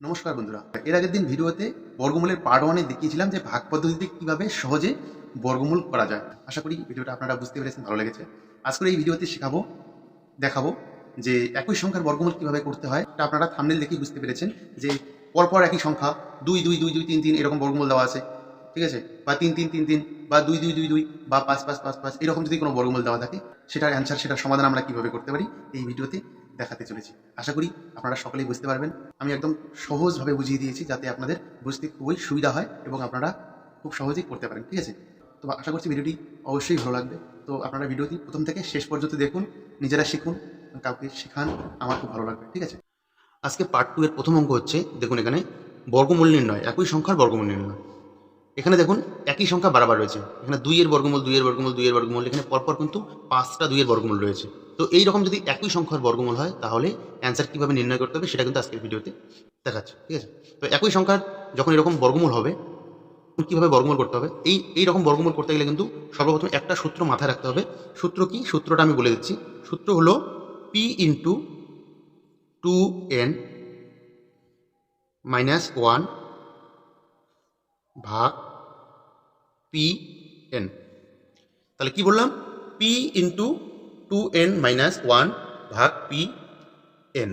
নমস্কার বন্ধুরা, এর আগের দিন ভিডিওতে বর্গমূলের পার্ট ওয়ানে দেখিয়েছিলাম যে ভাগ পদ্ধতিতে কিভাবে সহজে বর্গমূল করা যায়। আশা করি ভিডিওটা আপনারা বুঝতে পেরেছেন, ভালো লেগেছে। আজকের এই ভিডিওতে দেখাবো যে একই সংখ্যার বর্গমূল কিভাবে করতে হয়। এটা আপনারা থাম্বনেল দেখেই বুঝতে পেরেছেন যে পরপর একই সংখ্যা 2 2 2 2 3 3 এরকম বর্গমূল দেওয়া আছে, ঠিক আছে, বা 3 3 3 3 বা 2 2 2 2 বা 5 5 5 5 এরকম যদি কোনো বর্গমূল দেওয়া থাকে, সেটার অ্যান্সার, সেটার সমাধান আমরা কিভাবে করতে পারি এই ভিডিওতে দেখাতে চলেছি। আশা করি আপনারা সকলেই বুঝতে পারবেন। আমি একদম সহজভাবে বুঝিয়ে দিয়েছি যাতে আপনাদের বুঝতে খুবই সুবিধা হয় এবং আপনারা খুব সহজেই করতে পারেন, ঠিক আছে। তো আশা করছি ভিডিওটি অবশ্যই ভালো লাগবে। তো আপনারা ভিডিওটি প্রথম থেকে শেষ পর্যন্ত দেখুন, নিজেরা শিখুন, কাউকে শেখান, আমার খুব ভালো লাগবে, ঠিক আছে। আজকে পার্ট 2 এর প্রথম অঙ্ক হচ্ছে, দেখুন এখানে বর্গমূল নির্ণয়, একই সংখ্যার বর্গমূল নির্ণয়। এখানে দেখুন একই সংখ্যা বারবার রয়েছে, এখানে 2 এর বর্গমূল 2 এর বর্গমূল 2 এর বর্গমূল, এখানে পরপর কিন্তু 5টা 2 এর বর্গমূল রয়েছে। তো এই রকম যদি একই সংখ্যার বর্গমূল হয় তাহলে অ্যান্সার কীভাবে নির্ণয় করতে হবে সেটা কিন্তু আজকের ভিডিওতে দেখাচ্ছে, ঠিক আছে। তো একই সংখ্যার যখন এরকম বর্গমূল হবে, কীভাবে বর্গমূল করতে হবে, এই রকম বর্গমূল করতে গেলে কিন্তু সর্বপ্রথম একটা সূত্র মাথায় রাখতে হবে। সূত্র কি? সূত্রটা আমি বলে দিচ্ছি। সূত্র হলো পি ইন্টু 2n - 1 ভাগ পি এন। তাহলে কি বললাম? পি ইন্টু 2n - 1 ভাগ পি এন।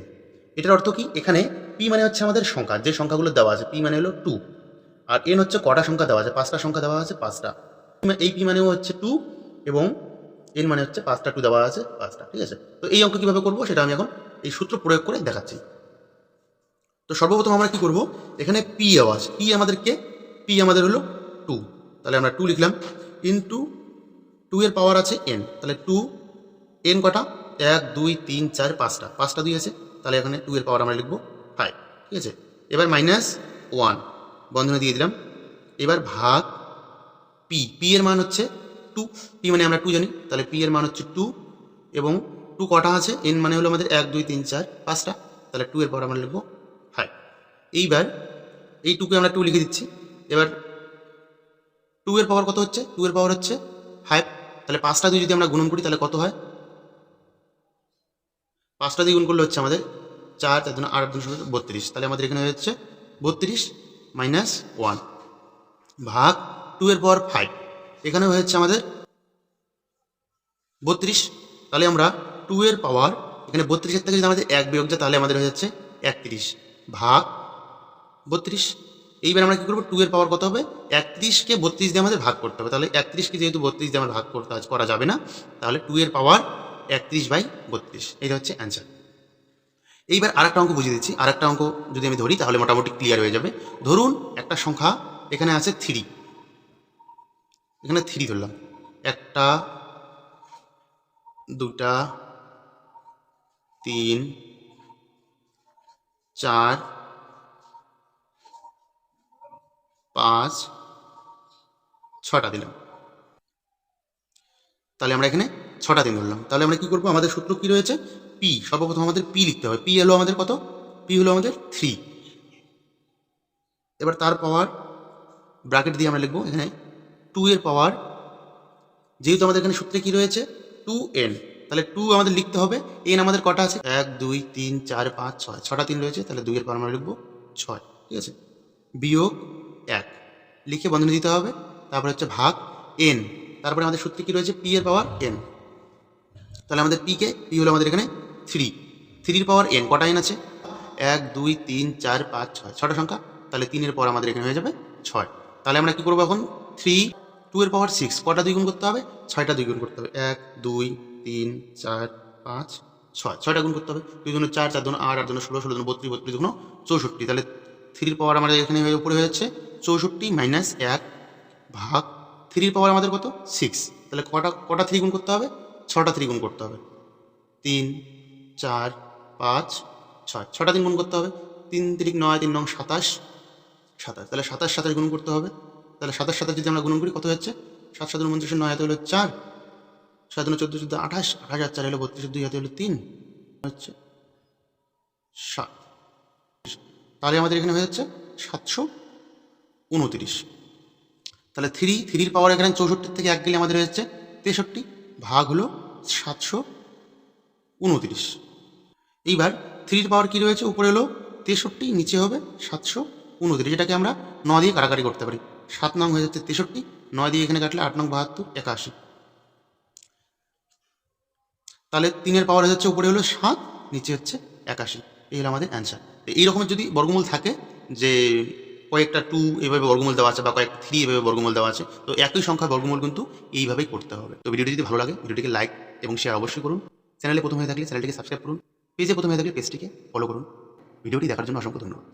এটার অর্থ কি? এখানে পি মানে হচ্ছে আমাদের সংখ্যা, যে সংখ্যাগুলো দেওয়া আছে। পি মানে হলো 2, আর এন হচ্ছে কটা সংখ্যা দেওয়া আছে, 5টা সংখ্যা দেওয়া আছে, 5টা। এই পি মানেও হচ্ছে 2 এবং এন মানে হচ্ছে 5টা 2 দেওয়া আছে, 5টা, ঠিক আছে। তো এই অঙ্ক কীভাবে করবো সেটা আমি এখন এই সূত্র প্রয়োগ করে দেখাচ্ছি। তো সর্বপ্রথম আমরা কি করব, এখানে পি আওয়াজ, পি আমাদের হলো 2, তাহলে আমরা 2 লিখলাম ইন্টু 2 এর পাওয়ার আছে n, তাহলে 2 n কটা, 1 2 3 4 5টা 2 আছে, তাহলে এখানে 2 এর পাওয়ার আমরা লিখবো 5, ঠিক আছে। এবার -1 বন্ধনী দিয়ে দিলাম। এবার ভাগ পি এর মান হচ্ছে 2, পি মানে আমরা 2 জানি, তাহলে পি এর মান হচ্ছে 2 এবং 2 কটা আছে, n মানে হলো আমাদের 1 2 3 4 5টা, তাহলে 2 এর পাওয়ার আমরা লিখবো 5। এইবার এই 2কে আমরা 2 লিখে দিচ্ছি। এবার 2 এর পাওয়ার কত হচ্ছে? 2 এর পাওয়ার হচ্ছে 5, তাহলে 5টা 2 যদি আমরা গুণন করি তাহলে কত হয়? 5টা 2 গুণ করলে হচ্ছে আমাদের 4 4 দুগুণ 8 2 32, তাহলে আমাদের এখানে হচ্ছে 32 - 1 ভাগ 2 এর পাওয়ার 5, এখানে হচ্ছে আমাদের 32, তাহলে আমরা 2 এর পাওয়ার, এখানে 32 এর থেকে যদি আমাদের 1 বিয়োগ যায় তাহলে আমাদের হয়ে যাচ্ছে 31 ভাগ 32। এইবার আমরা কী করবো, 2 এর পাওয়ার কত হবে? 31কে 32 দিয়ে আমাদের ভাগ করতে হবে, তাহলে 31কে যেহেতু 32 দিয়ে আমার ভাগ করা যাবে না, তাহলে 2 এর পাওয়ার 31/32, এটা হচ্ছে অ্যান্সার। এইবার আরেকটা অঙ্ক বুঝিয়ে দিচ্ছি। আরেকটা অঙ্ক যদি আমি ধরি তাহলে মোটামুটি ক্লিয়ার হয়ে যাবে। ধরুন একটা সংখ্যা এখানে আছে 3, এখানে 3 ধরলাম, 1টা 2টা 3 4 5 6টা দিলাম, তাহলে আমরা এখানে 6টা দিন ধরলাম। তাহলে আমরা কী করবো, আমাদের সূত্র কী রয়েছে? পি, সর্বপ্রথম আমাদের পি লিখতে হবে। পি হলো আমাদের কত? পি হলো আমাদের 3। এবার তার পাওয়ার ব্র্যাকেট দিয়ে আমরা লিখবো এখানে 2 এর পাওয়ার, যেহেতু আমাদের এখানে সূত্রে কী রয়েছে 2n, তাহলে 2 আমাদের লিখতে হবে। n আমাদের কটা আছে? 1 2 3 4 5 6, 6টা 3 রয়েছে, তাহলে 2 এর পাওয়ার আমরা লিখবো 6, ঠিক আছে। বিয়োগ 1 লিখে বন্ধনী দিতে হবে, তারপরে হচ্ছে ভাগ n, তারপরে আমাদের সূত্রে কী রয়েছে? পি এর পাওয়ার n, তাহলে আমাদের পি হলো আমাদের এখানে 3, 3 এর পাওয়ার n, কটা n আছে? 1 2 3 4 5 6, 6টা সংখ্যা, তাহলে 3 এর পাওয়ার আমাদের এখানে হয়ে যাবে 6। তাহলে আমরা কী করবো এখন? 2 এর পাওয়ার 6, কটা 2 গুণ করতে হবে? 6টা 2 গুণ করতে হবে, 1 2 3 4 5 6, 6টা গুণ করতে হবে। 2 দুগুণ 4 4 দুগুণ 8 8 দুগুণ 16 16 দুগুণ 32 32 দুগুণ 64, তাহলে 3 এর পাওয়ার আমাদের এখানে উপরে হয়ে যাচ্ছে 64 - 1 ভাগ 3 এর পাওয়ার আমাদের কত? 6, তাহলে কটা 3 গুণ করতে হবে? 6টা 3 গুণ করতে হবে, 3 4 5 6, 6টা 3 গুণ করতে হবে, 3 3 9 3 9 27 27, তাহলে 27 27 গুণ করতে হবে। তাহলে 27 27 যদি আমরা গুণ করি কত হচ্ছে? 7 7 29 9 হাতে হলো 4, 7 14 14 28 28 আর 4 হলো 32, 2 হাতে হলো 3, হচ্ছে 7, তাহলে আমাদের এখানে হয়ে যাচ্ছে 729। তাহলে 3 পাওয়ার এখানে 64 থেকে 1 গেলে আমাদের হয়ে যাচ্ছে 63 ভাগ হলো 729। এইবার 3 পাওয়ার কী রয়েছে? উপরে হলো 63, নিচে হবে 729, যেটাকে আমরা 9 দিয়ে কাটাকাটি করতে পারি। 7 নং হয়ে যাচ্ছে 63, 9 দিয়ে এখানে কাটলে 8 নং 72, 81। তাহলে 3-এর পাওয়ার হয়ে যাচ্ছে উপরে হলো 7, নিচে হচ্ছে 81। এই হলো আমাদের অ্যান্সার। এই রকমের যদি বর্গমূল থাকে যে কয়েকটা 2 এভাবে বর্গমূল দেওয়া আছে বা কয়েকটা 3 এভাবে বর্গমূল দেওয়া আছে, তো একই সংখ্যার বর্গমূল কিন্তু এইভাবেই করতে হবে। তো ভিডিওটি যদি ভালো লাগে ভিডিওটিকে লাইক এবং শেয়ার অবশ্যই করুন। চ্যানেলে প্রথম হয়ে থাকলে চ্যানেলটিকে সাবস্ক্রাইব করুন। পেজে প্রথম হয়ে থাকলে পেজটিকে ফলো করুন। ভিডিওটি দেখার জন্য অসংখ্য ধন্যবাদ।